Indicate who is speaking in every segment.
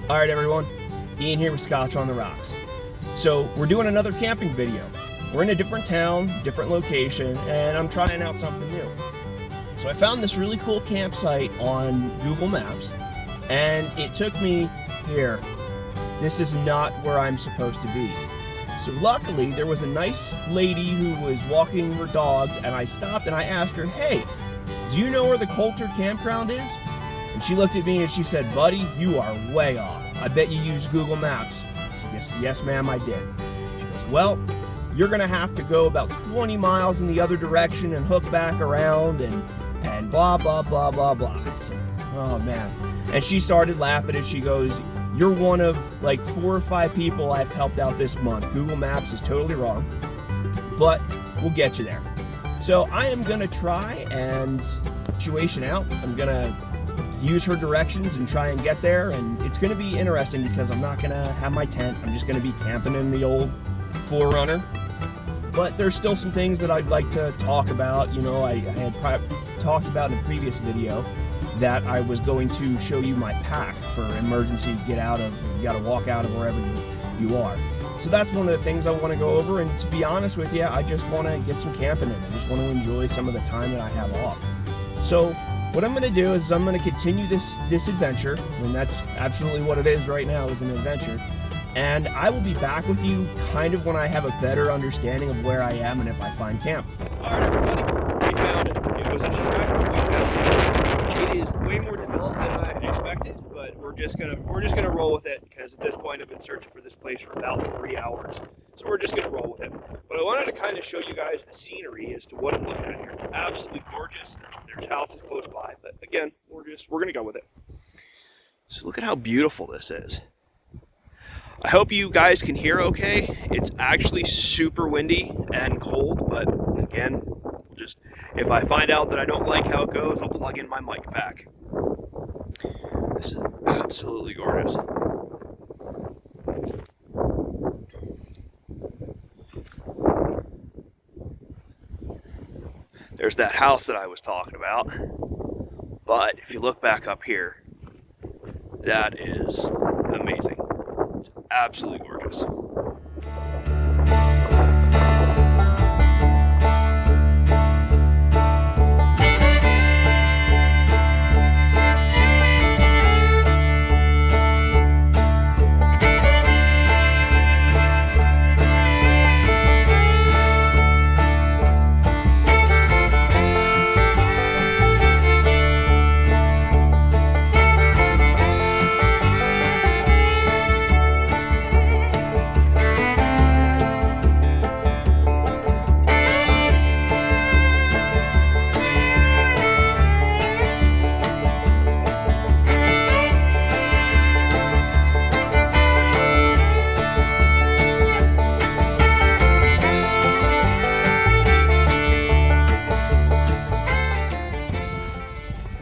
Speaker 1: Alright everyone, Ian here with Scotch on the Rocks. So we're doing another camping video. We're in a different town, different location, and I'm trying out something new. So I found this really cool campsite on Google Maps, and it took me here. This is not where I'm supposed to be. So luckily there was a nice lady who was walking her dogs, and I stopped and I asked her, hey, do you know where the Coulter Campground is? And she looked at me and she said, buddy, you are way off. I bet you use Google Maps. I said, yes ma'am, I did. She goes, well, you're gonna have to go about 20 miles in the other direction and hook back around and blah, blah, blah, blah, blah. I said, oh man. And she started laughing and she goes, you're one of like 4 or 5 people I've helped out this month. Google Maps is totally wrong, but we'll get you there. So I am gonna try and situation out. I'm gonna use her directions and try and get there, and it's going to be interesting because I'm not going to have my tent. I'm just going to be camping in the old 4Runner, but there's still some things that I'd like to talk about. You know, I had talked about in a previous video that I was going to show you my pack for emergency get out of, you got to walk out of wherever you are. So that's one of the things I want to go over, and to be honest with you, I just want to get some camping in. I just want to enjoy some of the time that I have off. So what I'm going to do is I'm going to continue this adventure, and that's absolutely what it is right now, is an adventure. And I will be back with you kind of when I have a better understanding of where I am and if I find camp. All right, everybody, we found it. It was a trek, but we found it. It is way more developed than I expected, but we're just gonna roll with it because at this point I've been searching for this place for about 3 hours. So we're just gonna roll with it. But I wanted to kind of show you guys the scenery as to what I'm looking at here. It's absolutely gorgeous. There's houses close by, but again, we're gonna go with it. So look at how beautiful this is. I hope you guys can hear okay. It's actually super windy and cold, but again, just if I find out that I don't like how it goes, I'll plug in my mic pack. This is absolutely gorgeous. There's that house that I was talking about, but if you look back up here, that is amazing. It's absolutely gorgeous.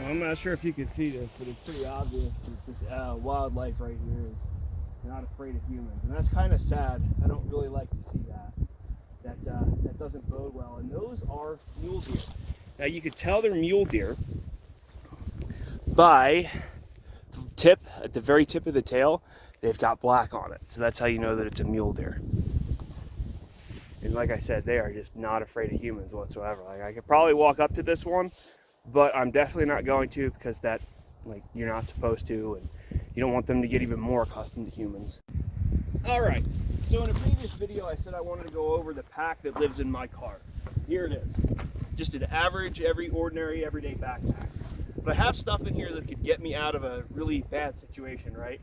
Speaker 1: I'm not sure if you can see this, but it's pretty obvious that this wildlife right here is not afraid of humans, and that's kind of sad. I don't really like to see that. That doesn't bode well. And those are mule deer. Now you could tell they're mule deer by at the very tip of the tail, they've got black on it. So that's how you know that it's a mule deer. And like I said, they are just not afraid of humans whatsoever. Like I could probably walk up to this one, but I'm definitely not going to, because that, like, you're not supposed to, and you don't want them to get even more accustomed to humans. All right, so in a previous video I said I wanted to go over the pack that lives in my car. Here it is. Just an average, ordinary, everyday backpack. But I have stuff in here that could get me out of a really bad situation, right?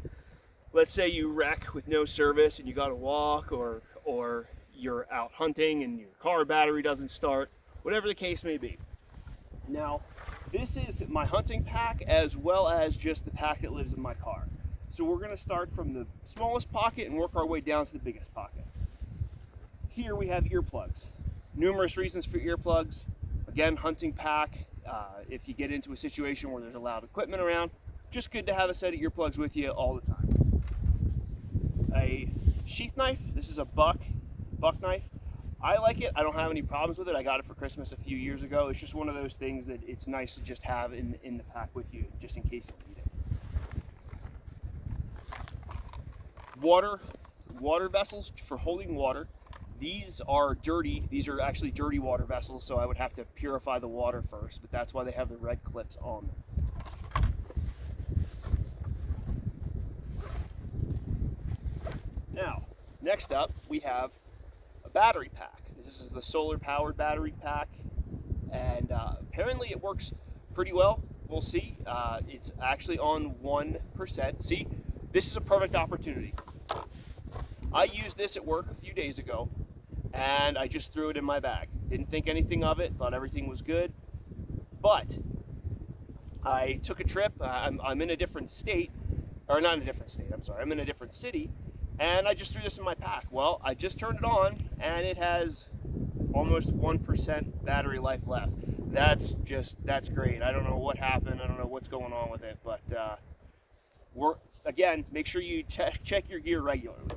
Speaker 1: Let's say you wreck with no service and you gotta walk, or you're out hunting and your car battery doesn't start, whatever the case may be. Now, this is my hunting pack as well as just the pack that lives in my car. So we're gonna start from the smallest pocket and work our way down to the biggest pocket. Here we have earplugs. Numerous reasons for earplugs. Again, hunting pack. If you get into a situation where there's a loud equipment around, just good to have a set of earplugs with you all the time. A sheath knife. This is a buck knife. I like it. I don't have any problems with it. I got it for Christmas a few years ago. It's just one of those things that it's nice to just have in the pack with you, just in case you need water vessels for holding water. These are dirty. These are actually dirty water vessels, so I would have to purify the water first, but that's why they have the red clips on them. Now, next up, we have a battery pack. This is the solar powered battery pack, and apparently it works pretty well. We'll see. It's actually on 1%. See, this is a perfect opportunity. I used this at work a few days ago, and I just threw it in my bag. Didn't think anything of it, thought everything was good, but I took a trip. I'm in a different state, or not in a different state, I'm sorry, I'm in a different city, and I just threw this in my pack. Well, I just turned it on, and it has almost 1% battery life left. That's great. I don't know what happened. I don't know what's going on with it, but again, make sure you check your gear regularly.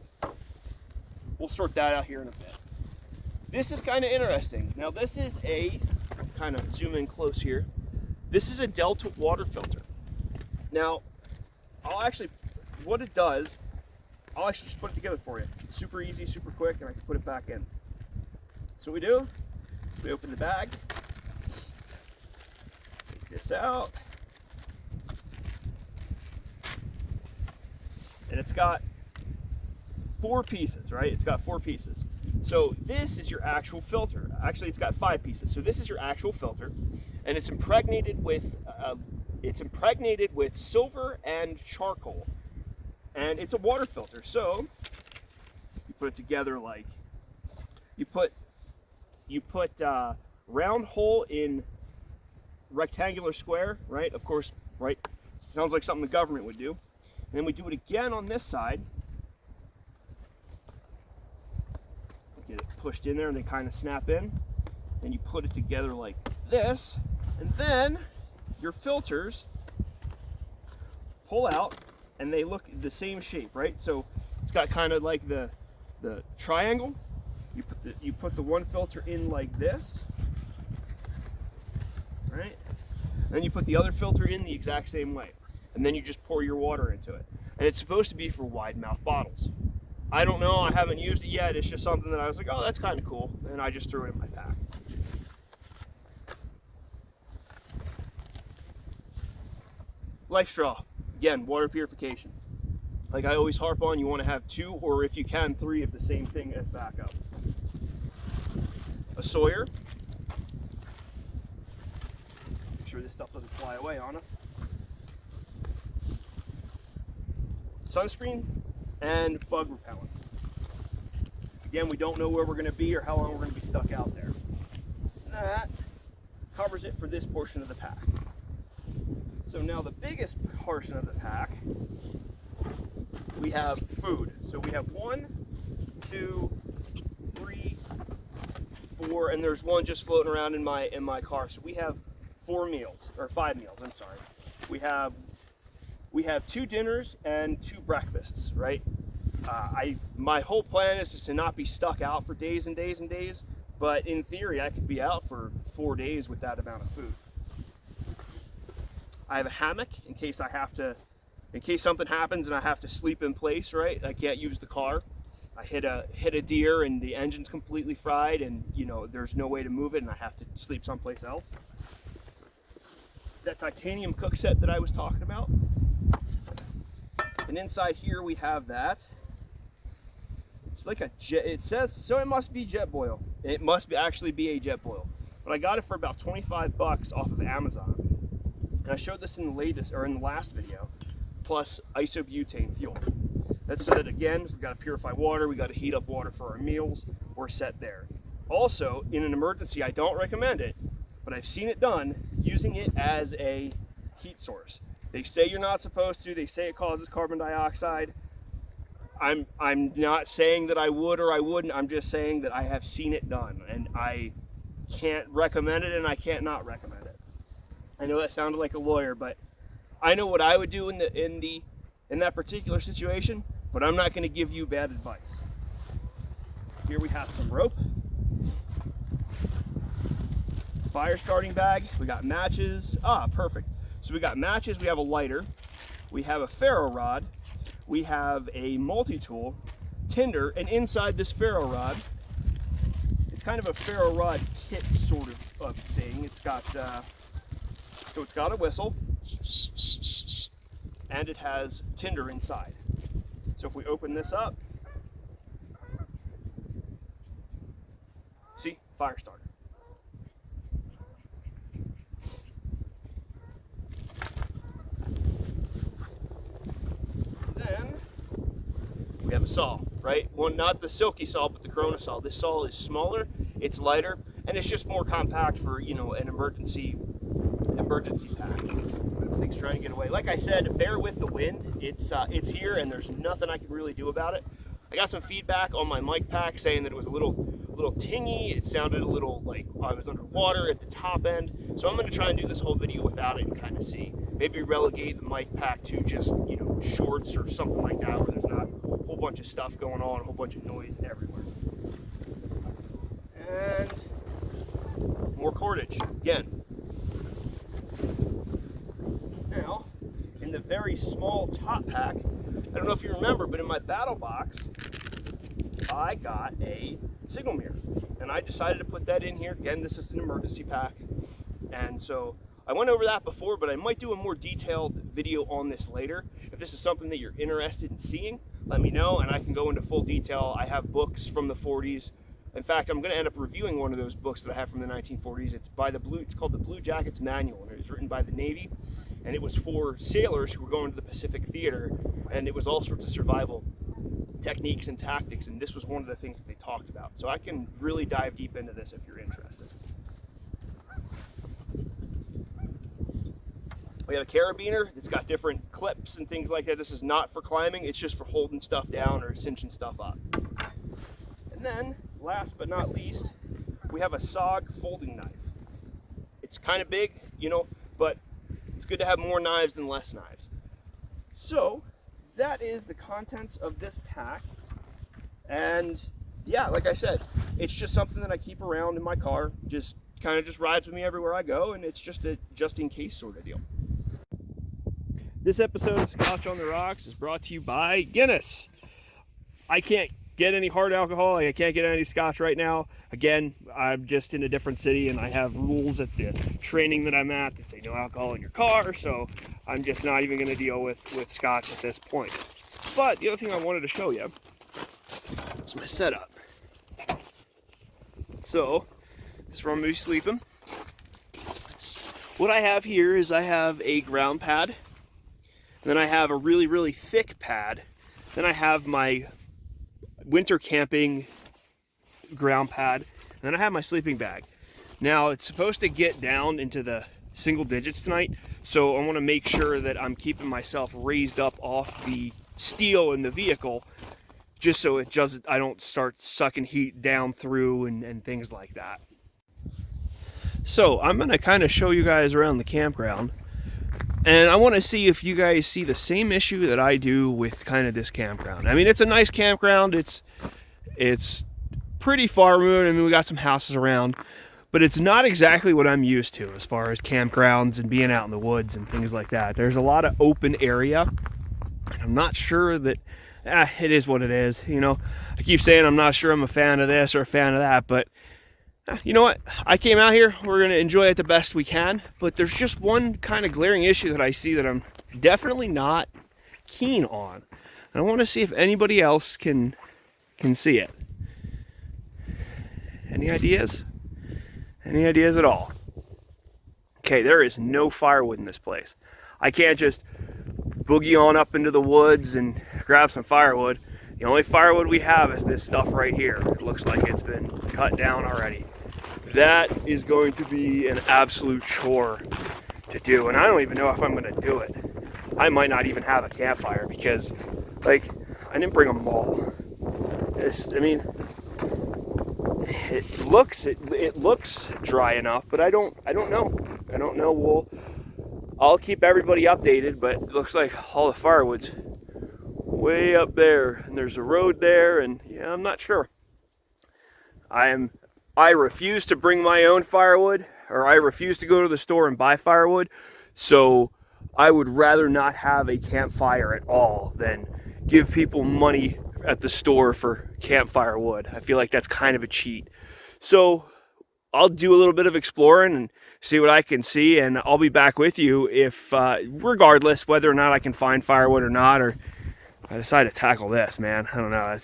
Speaker 1: We'll sort that out here in a bit. This is kind of interesting. Now this is a, kind of zoom in close here. This is a Delta water filter. Now, what it does, I'll actually just put it together for you. It's super easy, super quick, and I can put it back in. So what we do, we open the bag, take this out, and it's got 4 pieces, right? It's got 4 pieces. So this is your actual filter. Actually, it's got 5 pieces. So this is your actual filter, and it's impregnated with silver and charcoal, and it's a water filter. So you put it together like you put round hole in rectangular square, right? Of course, right? Sounds like something the government would do. And then we do it again on this side. Get it pushed in there and they kind of snap in. Then you put it together like this, and then your filters pull out and they look the same shape, right? So it's got kind of like the triangle. You put the one filter in like this, right? Then you put the other filter in the exact same way, and then you just pour your water into it. And it's supposed to be for wide mouth bottles. I don't know, I haven't used it yet. It's just something that I was like, oh, that's kind of cool, and I just threw it in my pack. Life straw, again, water purification. Like I always harp on, you want to have 2, or if you can, 3 of the same thing as backup. A Sawyer. Make sure this stuff doesn't fly away on us. Sunscreen and bug repellent. Again, we don't know where we're going to be or how long we're going to be stuck out there. That covers it for this portion of the pack. So now the biggest portion of the pack, we have food. So we have 1, 2, 3, 4, and there's one just floating around in my car. So we have 4 meals, or 5 meals, I'm sorry. We have 2 dinners and 2 breakfasts, right? My whole plan is to not be stuck out for days and days and days, but in theory I could be out for 4 days with that amount of food. I have a hammock in case something happens and I have to sleep in place, right? I can't use the car. I hit a deer and the engine's completely fried, and there's no way to move it, and I have to sleep someplace else. That titanium cook set that I was talking about. And inside here we have that. It's like it says, so it must be Jetboil. It must actually be a Jetboil. But I got it for about 25 bucks off of Amazon. And I showed this in the last video, plus isobutane fuel. That's so that, again, we've got to purify water, we got to heat up water for our meals, we're set there. Also, in an emergency, I don't recommend it, but I've seen it done, using it as a heat source. They say you're not supposed to, they say it causes carbon dioxide. I'm not saying that I would or I wouldn't, I'm just saying that I have seen it done, and I can't recommend it and I can't not recommend it. I know that sounded like a lawyer, but I know what I would do in that particular situation, but I'm not going to give you bad advice. Here we have some rope, fire starting bag, we got matches. Perfect. So we got matches, we have a lighter, we have a ferro rod, we have a multi-tool, tinder, and inside this ferro rod, it's kind of a ferro rod kit sort of thing. It's got, so it's got a whistle, and it has tinder inside. So if we open this up, see, fire starter. Then we have a saw, right? Well, not the silky saw, but the Corona saw. This saw is smaller, it's lighter, and it's just more compact for, you know, an emergency pack. This thing's trying to get away. Like I said, bear with the wind. It's here, and there's nothing I can really do about it. I got some feedback on my mic pack saying that it was a little tingy. It sounded a little like I was underwater at the top end. So I'm going to try and do this whole video without it and kind of see. Maybe relegate the mic pack to just, you know, shorts or something like that, where there's not a whole bunch of stuff going on, a whole bunch of noise everywhere. And more cordage again. Now, in the very small top pack, I don't know if you remember, but in my battle box, I got a signal mirror, and I decided to put that in here. Again, this is an emergency pack, and so I went over that before, but I might do a more detailed video on this later. If this is something that you're interested in seeing, let me know, and I can go into full detail. I have books from the 40s. In fact, I'm going to end up reviewing one of those books that I have from the 1940s. It's called the Blue Jackets Manual, and it was written by the Navy, and it was for sailors who were going to the Pacific Theater, and it was all sorts of survival techniques and tactics, and this was one of the things that they talked about. So I can really dive deep into this if you're interested. We have a carabiner that's got different clips and things like that. This is not for climbing, it's just for holding stuff down or cinching stuff up. And then, last but not least, we have a SOG folding knife. It's kind of big, you know, but it's good to have more knives than less knives. So that is the contents of this pack. And yeah, like I said, it's just something that I keep around in my car. Just kind of just rides with me everywhere I go, and it's just a just in case sort of deal. This episode of Scotch on the Rocks is brought to you by Guinness. I can't get any hard alcohol. I can't get any scotch right now. Again, I'm just in a different city, and I have rules at the training that I'm at that say no alcohol in your car, so I'm just not even going to deal with scotch at this point. But the other thing I wanted to show you is my setup. So, this is where I'm going to be sleeping. What I have here is I have a ground pad, and then I have a really, really thick pad. Then I have my winter camping ground pad, and then I have my sleeping bag. Now it's supposed to get down into the single digits tonight, so I want to make sure that I'm keeping myself raised up off the steel in the vehicle, just so it doesn't, I don't start sucking heat down through and things like that. So I'm going to kind of show you guys around the campground, and I want to see if you guys see the same issue that I do with kind of this campground. I mean, it's a nice campground. It's pretty far removed. I mean, we got some houses around, but it's not exactly what I'm used to as far as campgrounds and being out in the woods and things like that. There's a lot of open area, and I'm not sure that, it is what it is. You know, I keep saying I'm not sure I'm a fan of this or a fan of that, but you know what? I came out here, we're going to enjoy it the best we can, but there's just one kind of glaring issue that I see that I'm definitely not keen on. And I want to see if anybody else can see it. Any ideas? Any ideas at all? Okay, there is no firewood in this place. I can't just boogie on up into the woods and grab some firewood. The only firewood we have is this stuff right here. It looks like it's been cut down already. That is going to be an absolute chore to do, and I don't even know if I'm going to do it. I might not even have a campfire because, like, I didn't bring them all. I mean, it looks dry enough, but I don't know. I'll keep everybody updated, but it looks like all the firewood's way up there, and there's a road there, and yeah, I'm not sure. I refuse to bring my own firewood, or I refuse to go to the store and buy firewood, so I would rather not have a campfire at all than give people money at the store for campfire wood. I feel like that's kind of a cheat. So I'll do a little bit of exploring and see what I can see, and I'll be back with you if, regardless whether or not I can find firewood or not, or I decide to tackle this, man. I don't know. It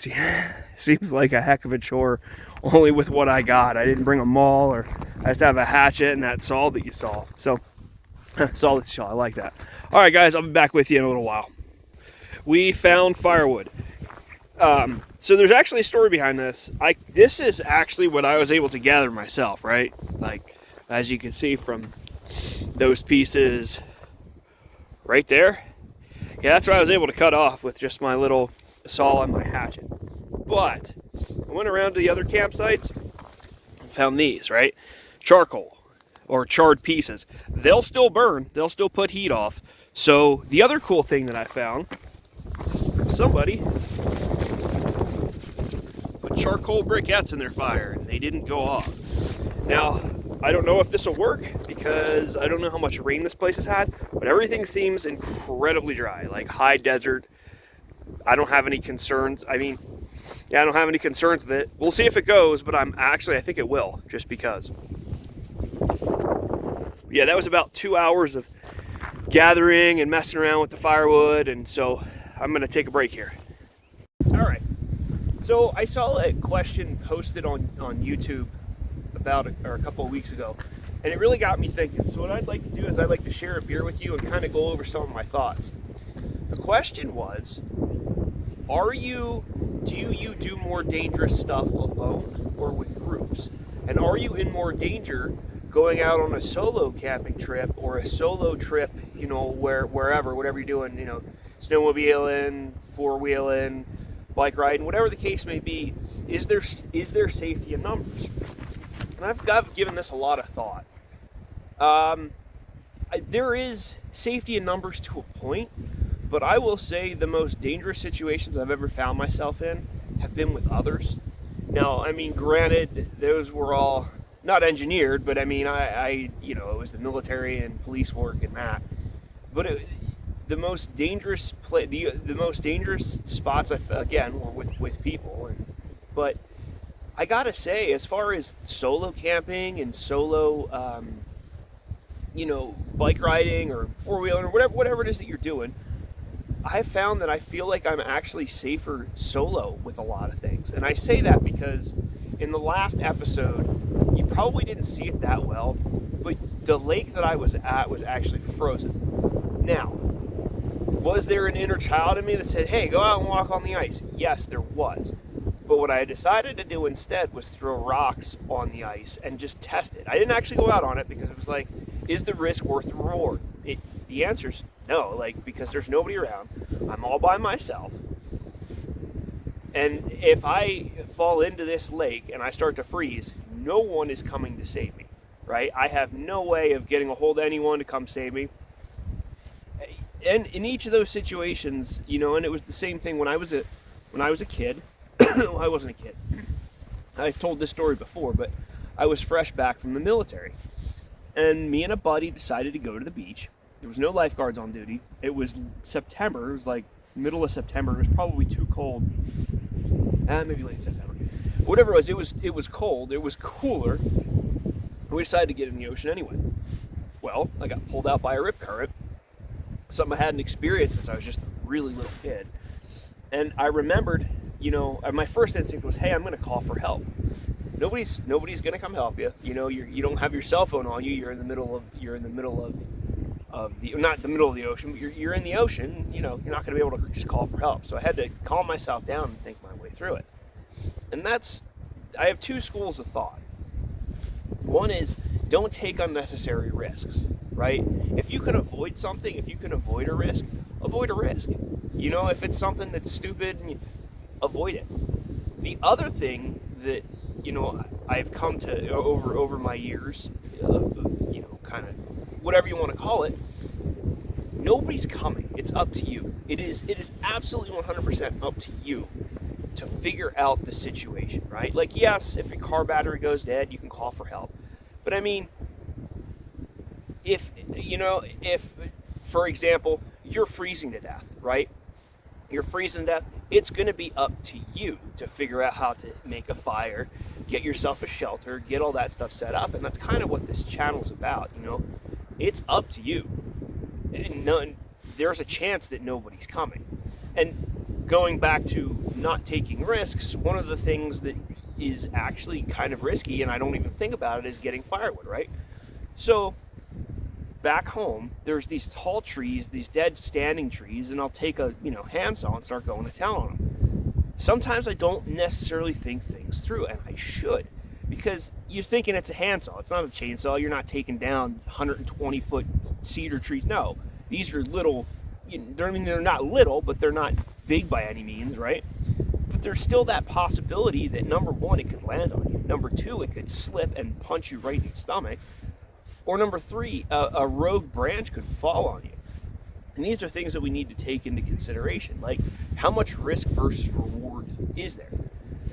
Speaker 1: seems like a heck of a chore, only with what I got. I didn't bring a maul, or I just have a hatchet and that saw that you saw. So, saw that you saw. I like that. All right, guys, I'll be back with you in a little while. We found firewood. So there's actually a story behind this. This is actually what I was able to gather myself, right? Like, as you can see from those pieces right there. Yeah, that's what I was able to cut off with just my little saw and my hatchet. But I went around to the other campsites and found these, right? Charcoal or charred pieces. They'll still burn. They'll still put heat off. So the other cool thing that I found, somebody put charcoal briquettes in their fire and they didn't go off. Now, I don't know if this will work because I don't know how much rain this place has had, but everything seems incredibly dry, like high desert. I don't have any concerns. I don't have any concerns with it. We'll see if it goes, but I think it will, just because. Yeah, that was about 2 hours of gathering and messing around with the firewood, and so I'm going to take a break here. All right. So I saw a question posted on YouTube a couple of weeks ago, and it really got me thinking. So what I'd like to do is I'd like to share a beer with you and kind of go over some of my thoughts. The question was, do you do more dangerous stuff alone or with groups? And are you in more danger going out on a solo camping trip or a solo trip, whatever you're doing, snowmobiling, four-wheeling, bike riding, whatever the case may be? Is there safety in numbers? And I've given this a lot of thought. There is safety in numbers to a point, but I will say the most dangerous situations I've ever found myself in have been with others. Now, granted, those were all not engineered, but it was the military and police work and that. But the most dangerous spots, again, were with people. But I gotta say, as far as solo camping and solo, bike riding or four-wheeling or whatever it is that you're doing, I found that I feel like I'm actually safer solo with a lot of things. And I say that because in the last episode, you probably didn't see it that well, but the lake that I was at was actually frozen. Now, was there an inner child in me that said, hey, go out and walk on the ice? Yes, there was. But what I decided to do instead was throw rocks on the ice and just test it. I didn't actually go out on it because it was like, is the risk worth the reward? The answer is no, because there's nobody around. I'm all by myself. And if I fall into this lake and I start to freeze, no one is coming to save me, right? I have no way of getting a hold of anyone to come save me. And in each of those situations, and it was the same thing when I was a kid. I wasn't a kid. I've told this story before, but I was fresh back from the military. And me and a buddy decided to go to the beach. There was no lifeguards on duty. It was September. It was like middle of September. It was probably too cold. Maybe late September. Whatever it was cold. It was cooler. We decided to get in the ocean anyway. Well, I got pulled out by a rip current. Something I hadn't experienced since I was just a really little kid. And I remembered, my first instinct was, hey, I'm going to call for help. Nobody's going to come help you. You don't have your cell phone on you. You're in the middle of not the middle of the ocean, but you're in the ocean. You're not going to be able to just call for help. So I had to calm myself down and think my way through it. And I have two schools of thought. One is, don't take unnecessary risks, right? If you can avoid something, if you can avoid a risk, avoid a risk. If it's something that's stupid, avoid it. The other thing that, I've come to over my years of kind of whatever you want to call it, nobody's coming. It's up to you. It is absolutely 100% up to you to figure out the situation, right? Like, yes, if your car battery goes dead, you can call for help. But if for example, you're freezing to death, right? you're freezing to death, it's going to be up to you to figure out how to make a fire, get yourself a shelter, get all that stuff set up. And that's kind of what this channel's about, you know. It's up to you. And there's a chance that nobody's coming. And going back to not taking risks, one of the things that is actually kind of risky, and I don't even think about it, is getting firewood, right? So back home, there's these tall trees, these dead standing trees, and I'll take a handsaw and start going to town on them. Sometimes I don't necessarily think things through, and I should, because you're thinking it's a handsaw. It's not a chainsaw. You're not taking down 120-foot cedar trees. No, these are little. They're not little, but they're not big by any means, right? But there's still that possibility that, number one, it could land on you. Number two, it could slip and punch you right in the stomach. Or number three, a rogue branch could fall on you. And these are things that we need to take into consideration, like how much risk versus reward is there?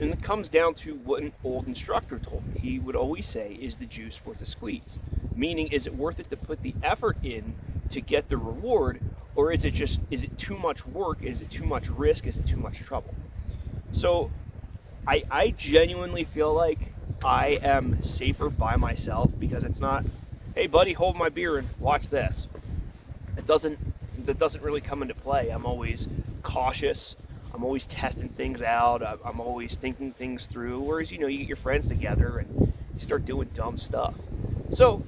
Speaker 1: And it comes down to what an old instructor told me. He would always say, is the juice worth the squeeze? Meaning, is it worth it to put the effort in to get the reward, or is it too much work? Is it too much risk? Is it too much trouble? So I genuinely feel like I am safer by myself, because it's not, hey buddy, hold my beer and watch this. That doesn't really come into play. I'm always cautious. I'm always testing things out. I'm always thinking things through. Whereas, you get your friends together and you start doing dumb stuff. So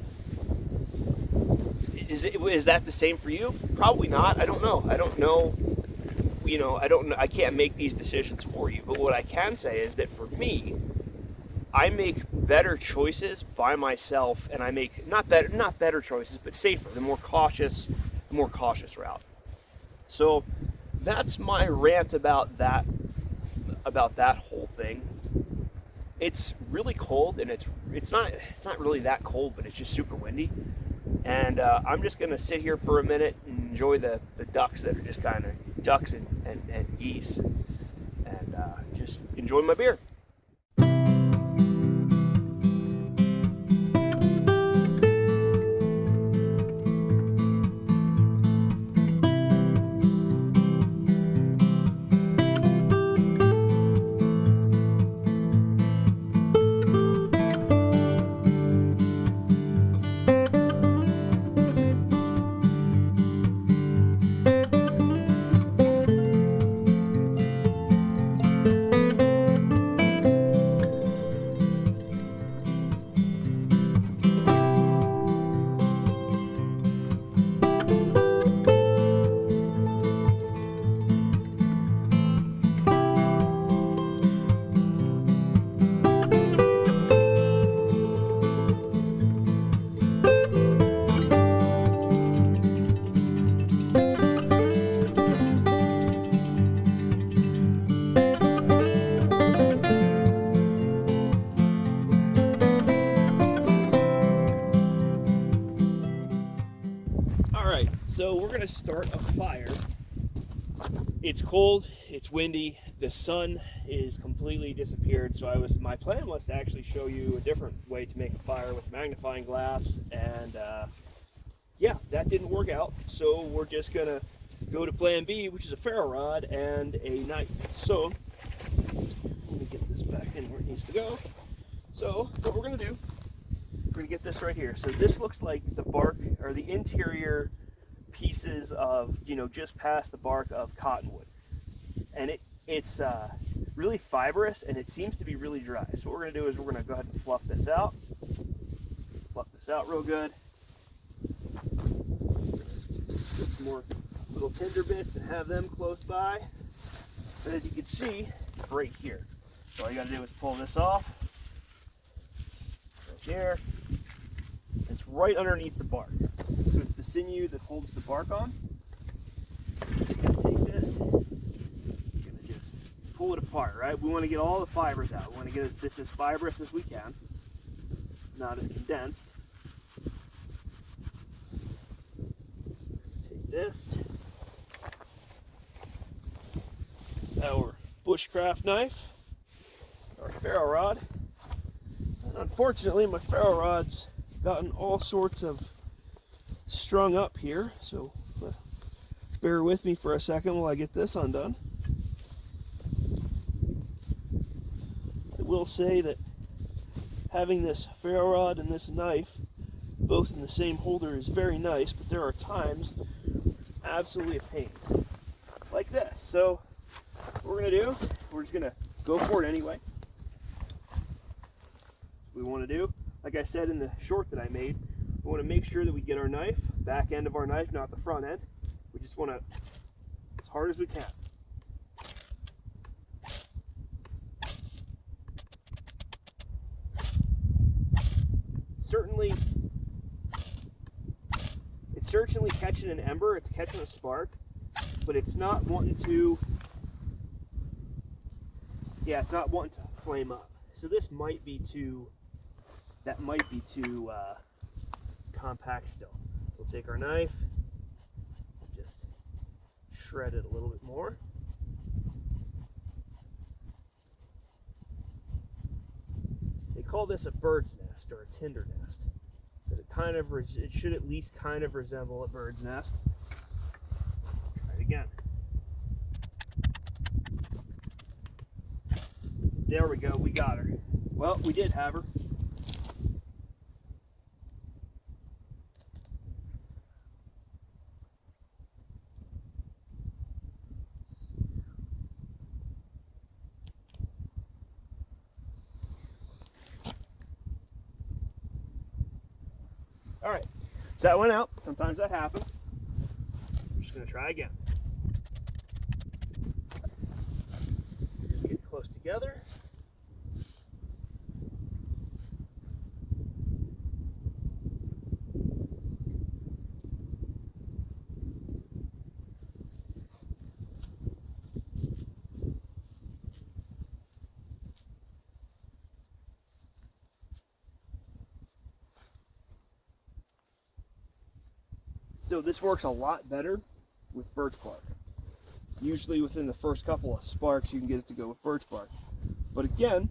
Speaker 1: is that the same for you? Probably not. I don't know. I can't make these decisions for you. But what I can say is that for me, I make better choices by myself, and I make not better choices, but safer, the more cautious route. So that's my rant about that whole thing. It's really cold, and it's not really that cold, but it's just super windy. And I'm just gonna sit here for a minute and enjoy the ducks that are just kind of ducks and geese, and just enjoy my beer. So we're gonna start a fire. It's cold, it's windy, the sun is completely disappeared. So my plan was to actually show you a different way to make a fire with a magnifying glass, and yeah, that didn't work out. So we're just gonna go to plan B, which is a ferro rod and a knife. So let me get this back in where it needs to go. So what we're gonna do, we're gonna get this right here. So this looks like the bark, or the interior pieces of, just past the bark of cottonwood, and it's really fibrous, and it seems to be really dry. So what we're going to do is we're going to go ahead and fluff this out real good. Get some more little tinder bits and have them close by. But as you can see, it's right here. So all you got to do is pull this off right there. It's right underneath the bark. So it's the sinew that holds the bark on. You're going to take this, you're going to just pull it apart, right? We want to get all the fibers out. We want to get this as fibrous as we can, not as condensed. Take this, our bushcraft knife, our ferro rod. And unfortunately, my ferro rod's gotten all sorts of strung up here, so bear with me for a second while I get this undone. I will say that having this ferro rod and this knife both in the same holder is very nice, but there are times it's absolutely a pain. Like this. So what we're going to do, we're just going to go for it anyway. What we want to do, like I said in the short that I made, we want to make sure that we get our knife, back end of our knife, not the front end. We just want to, as hard as we can. It's certainly catching an ember, it's catching a spark, but it's not wanting to, it's not wanting to flame up. So this might be too, that might be too compact still. So we'll take our knife, just shred it a little bit more. They call this a bird's nest or a tinder nest, because it should at least kind of resemble a bird's nest. Try it again. There we go, we got her. Well, we did have her. All right, so that went out. Sometimes that happens. I'm just going to try again. Just get close together. So this works a lot better with birch bark. Usually within the first couple of sparks you can get it to go with birch bark. But again,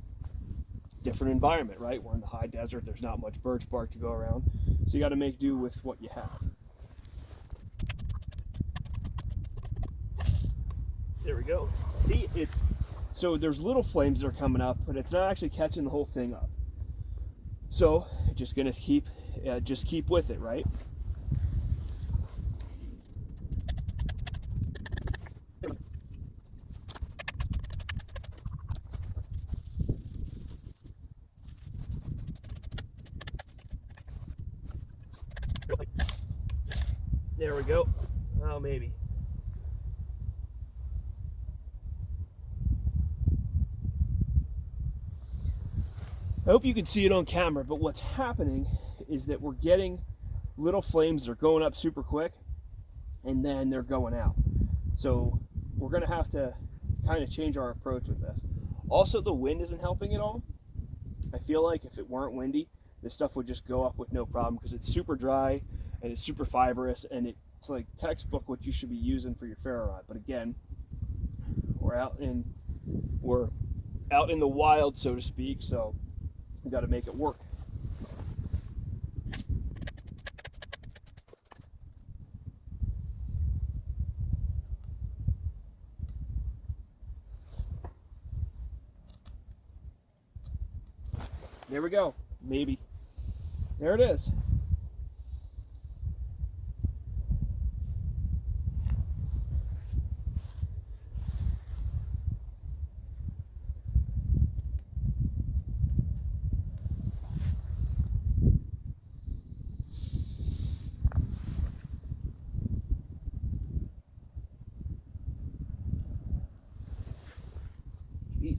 Speaker 1: different environment, right? We're in the high desert, there's not much birch bark to go around. So you got to make do with what you have. There we go. See, so there's little flames that are coming up, but it's not actually catching the whole thing up. So just gonna keep with it, right? There we go. Oh, maybe. I hope you can see it on camera, but what's happening is that we're getting little flames that are going up super quick and then they're going out. So we're going to have to kind of change our approach with this. Also, the wind isn't helping at all. I feel like if it weren't windy, this stuff would just go up with no problem because it's super dry and it's super fibrous and it's like textbook what you should be using for your ferro rod. But again, we're out in the wild, so to speak, so we got to make it work. There we go. Maybe. There it is. Jeez.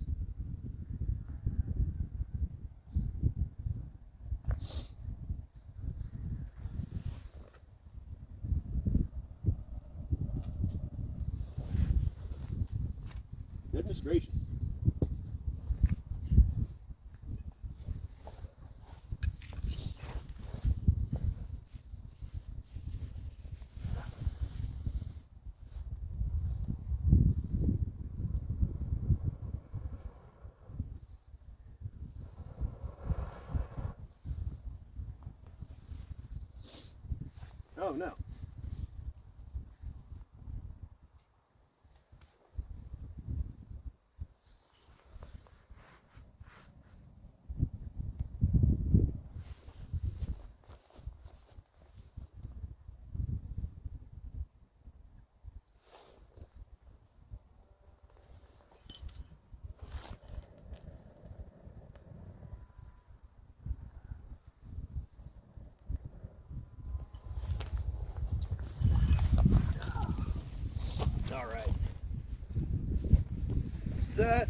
Speaker 1: Goodness gracious. Oh no. that.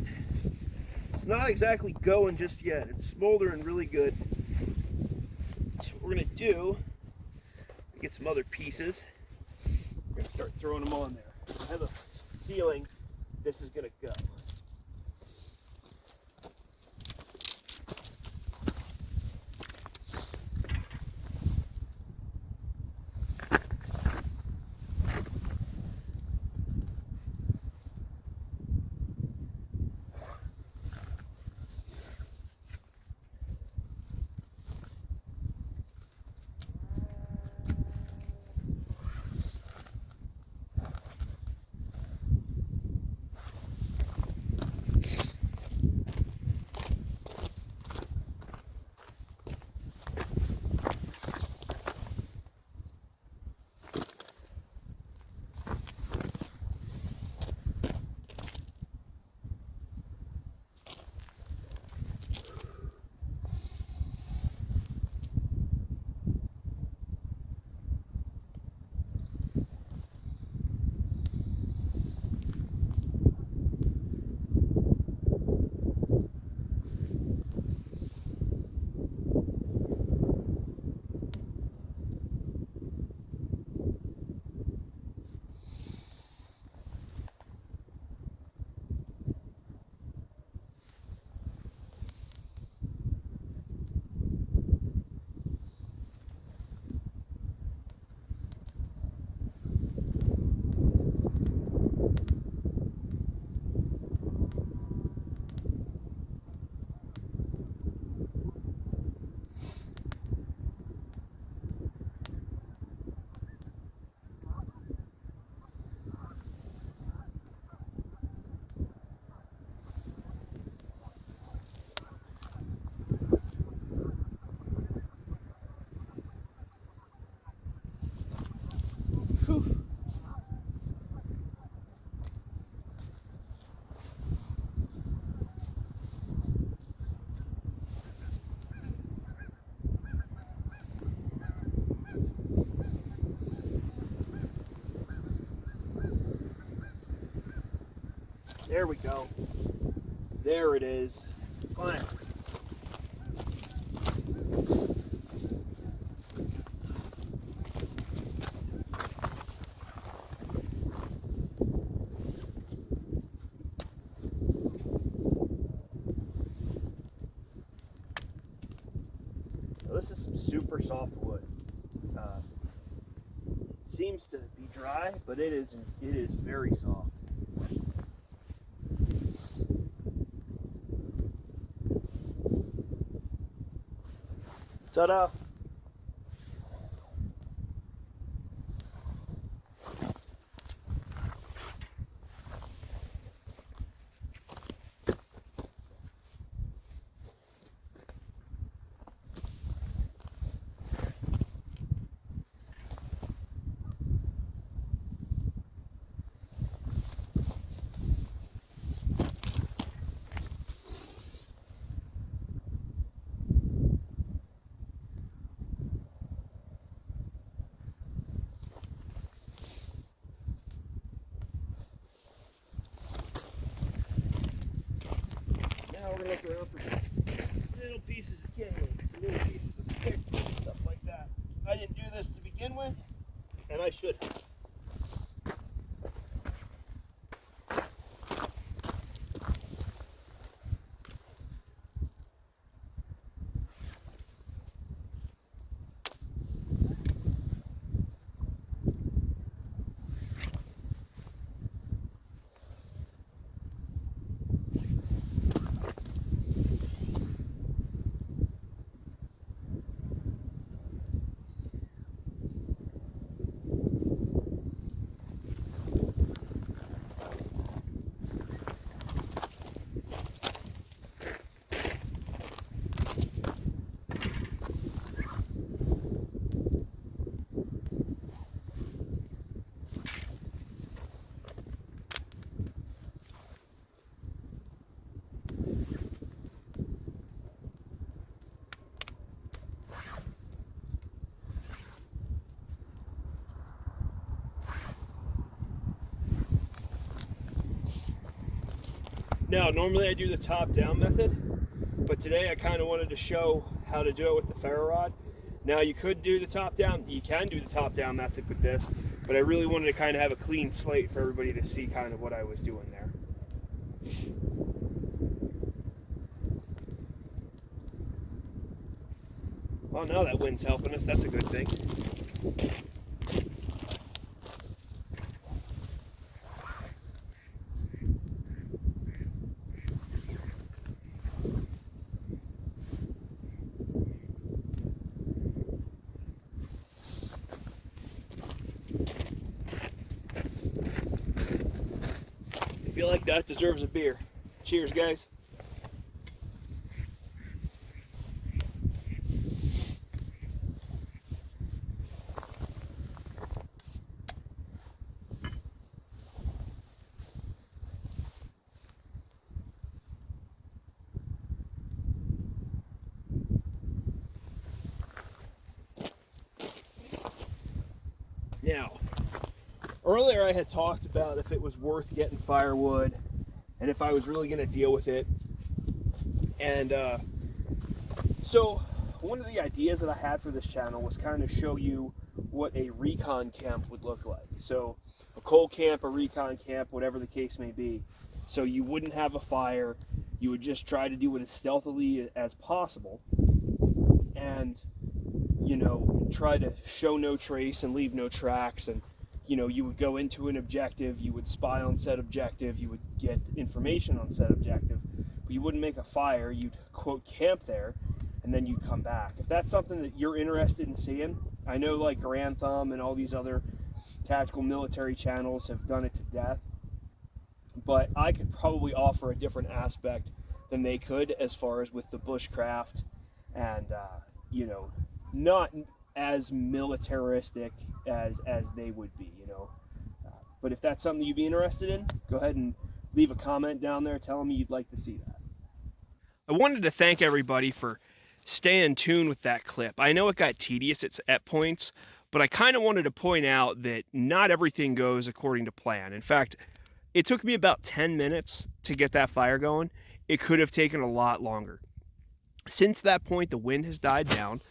Speaker 1: It's not exactly going just yet. It's smoldering really good. So what we're gonna do, get some other pieces. We're gonna start throwing them on there. I have a feeling this is gonna go. Whew. There we go. There it is. Finally. Now, this is some super soft wood. It seems to be dry, but it is very soft. Ta-da! Now we're going to look around for little pieces of kindling, little pieces of stick, stuff like that. I didn't do this to begin with, and I should have. Now, normally I do the top-down method, but today I kind of wanted to show how to do it with the ferro rod. Now, you can do the top-down method with this, but I really wanted to kind of have a clean slate for everybody to see kind of what I was doing there. Well, now that wind's helping us, that's a good thing. I feel like that deserves a beer. Cheers, guys. Now, earlier I had talked about if it was worth getting firewood and if I was really going to deal with it. And so one of the ideas that I had for this channel was kind of show you what a recon camp would look like. So a cold camp, a recon camp, whatever the case may be. So you wouldn't have a fire. You would just try to do it as stealthily as possible. And, you know, try to show no trace and leave no tracks. And, you know, you would go into an objective, you would spy on said objective, you would get information on said objective, but you wouldn't make a fire. You'd, quote, camp there, and then you'd come back. If that's something that you're interested in seeing, I know like Grand Thumb and all these other tactical military channels have done it to death, but I could probably offer a different aspect than they could as far as with the bushcraft and, you know, not as militaristic as they would be, you know. But if that's something you'd be interested in, go ahead and leave a comment down there telling me you'd like to see that. I wanted to thank everybody for staying tuned with that clip. I know it got tedious at points, but I kind of wanted to point out that not everything goes according to plan. In fact, it took me about 10 minutes to get that fire going. It could have taken a lot longer. Since that point, the wind has died down,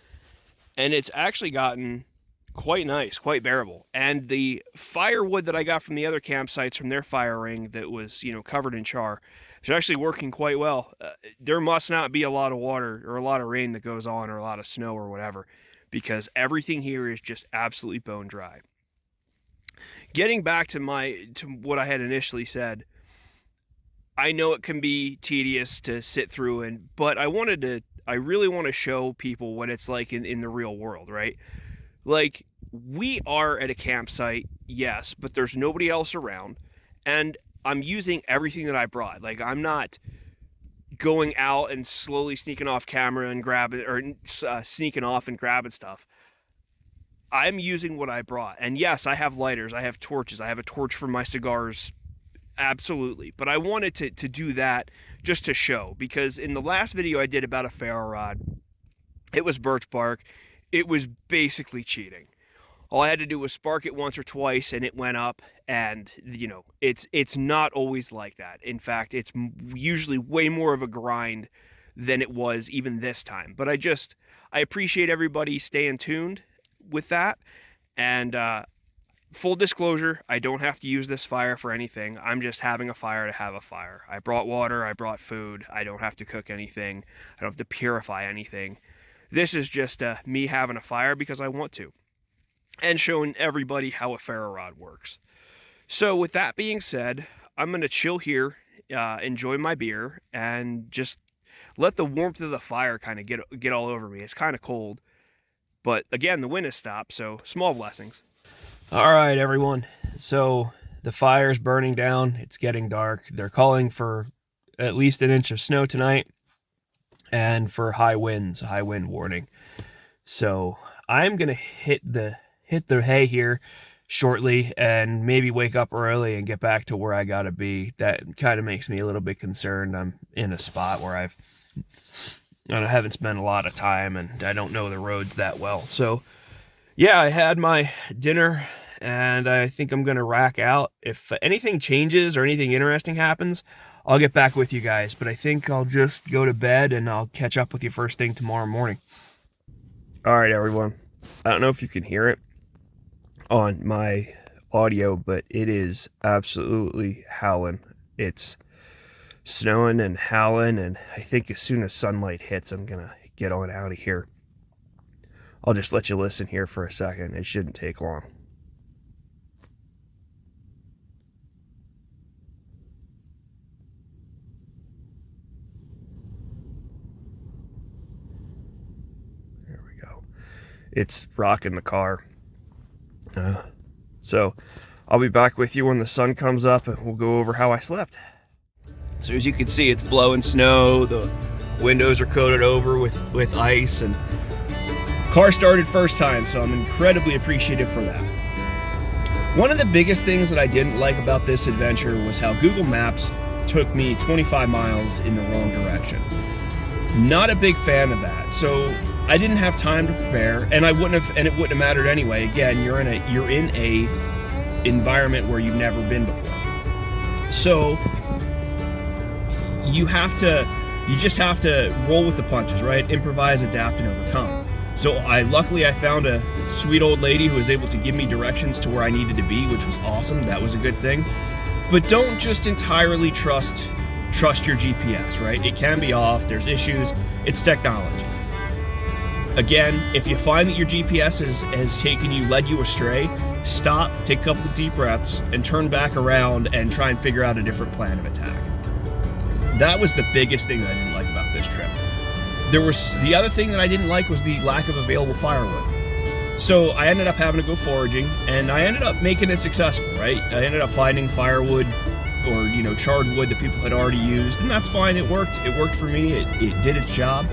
Speaker 1: and it's actually gotten quite nice, quite bearable. And the firewood that I got from the other campsites from their fire ring that was, you know, covered in char is actually working quite well. There must not be a lot of water or a lot of rain that goes on or a lot of snow or whatever, because everything here is just absolutely bone dry. Getting back to what I had initially said, I know it can be tedious to sit through, but I really want to show people what it's like in the real world, right? Like, we are at a campsite, yes, but there's nobody else around, and I'm using everything that I brought. Like, I'm not going out and slowly sneaking off camera and grabbing, or sneaking off and grabbing stuff. I'm using what I brought. And yes, I have lighters, I have torches, I have a torch for my cigars, absolutely. But I wanted to do that just to show, because in the last video I did about a ferro rod, it was birch bark. It was basically cheating. All I had to do was spark it once or twice and it went up, and, you know, it's not always like that. In fact, it's usually way more of a grind than it was even this time. But I appreciate everybody staying tuned with that. And full disclosure, I don't have to use this fire for anything. I'm just having a fire to have a fire. I brought water, I brought food. I don't have to cook anything. I don't have to purify anything. This is just me having a fire because I want to, and showing everybody how a ferro rod works. So with that being said, I'm going to chill here, enjoy my beer, and just let the warmth of the fire kind of get all over me. It's kind of cold, but again, the wind has stopped, so small blessings. All right, everyone. So the fire's burning down. It's getting dark. They're calling for at least an inch of snow tonight, and for high winds, a high wind warning. So I'm gonna hit the hay here shortly and maybe wake up early and get back to where I gotta be. That kind of makes me a little bit concerned. I'm in a spot where I haven't spent a lot of time and I don't know the roads that well. So yeah, I had my dinner and I think I'm gonna rack out. If anything changes or anything interesting happens, I'll get back with you guys, but I think I'll just go to bed and I'll catch up with you first thing tomorrow morning. All right, everyone. I don't know if you can hear it on my audio, but it is absolutely howling. It's snowing and howling, and I think as soon as sunlight hits, I'm gonna get on out of here. I'll just let you listen here for a second. It shouldn't take long. There we go. It's rocking the car. So I'll be back with you when the sun comes up, and we'll go over how I slept. So as you can see, it's blowing snow. The windows are coated over with ice, and car started first time, so I'm incredibly appreciative for that. One of the biggest things that I didn't like about this adventure was how Google Maps took me 25 miles in the wrong direction. Not a big fan of that. So I didn't have time to prepare, and it wouldn't have mattered anyway. Again, you're in a environment where you've never been before. So you just have to roll with the punches, right? Improvise, adapt, and overcome. So luckily I found a sweet old lady who was able to give me directions to where I needed to be, which was awesome. That was a good thing. But don't just entirely trust your GPS, right? It can be off, there's issues, it's technology. Again, if you find that your GPS has led you astray, stop, take a couple of deep breaths, and turn back around and try and figure out a different plan of attack. That was the biggest thing that I didn't like about this trip. The other thing that I didn't like was the lack of available firewood. So I ended up having to go foraging, and I ended up making it successful, right? I ended up finding firewood or, charred wood that people had already used, and that's fine. It worked. It worked for me. It did its job.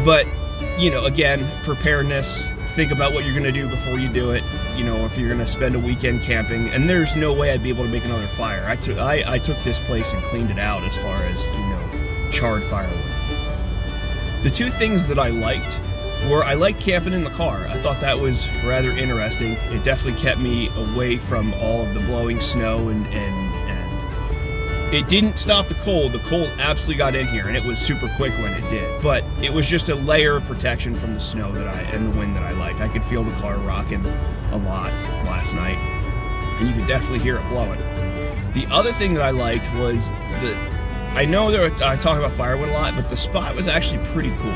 Speaker 1: But, again, preparedness. Think about what you're going to do before you do it. If you're going to spend a weekend camping, and there's no way I'd be able to make another fire. I took this place and cleaned it out as far as, charred firewood. The two things that I liked were I liked camping in the car. I thought that was rather interesting. It definitely kept me away from all of the blowing snow, and it didn't stop the cold. The cold absolutely got in here, and it was super quick when it did. But it was just a layer of protection from the snow and the wind that I liked. I could feel the car rocking a lot last night, and you could definitely hear it blowing. The other thing that I liked was I know I talk about firewood a lot, but the spot was actually pretty cool.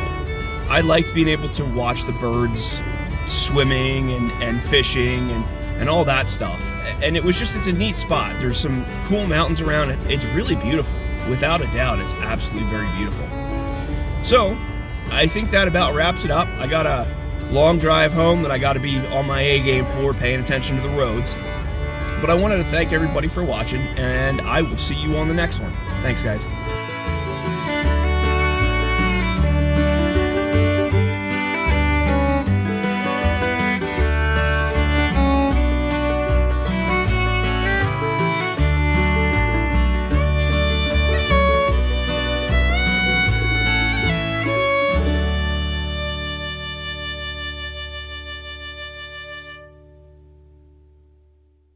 Speaker 1: I liked being able to watch the birds swimming and fishing and all that stuff. And it's a neat spot. There's some cool mountains around. It's really beautiful. Without a doubt, it's absolutely very beautiful. So I think that about wraps it up. I got a long drive home that I got to be on my A game for, paying attention to the roads. But I wanted to thank everybody for watching, and I will see you on the next one. Thanks, guys.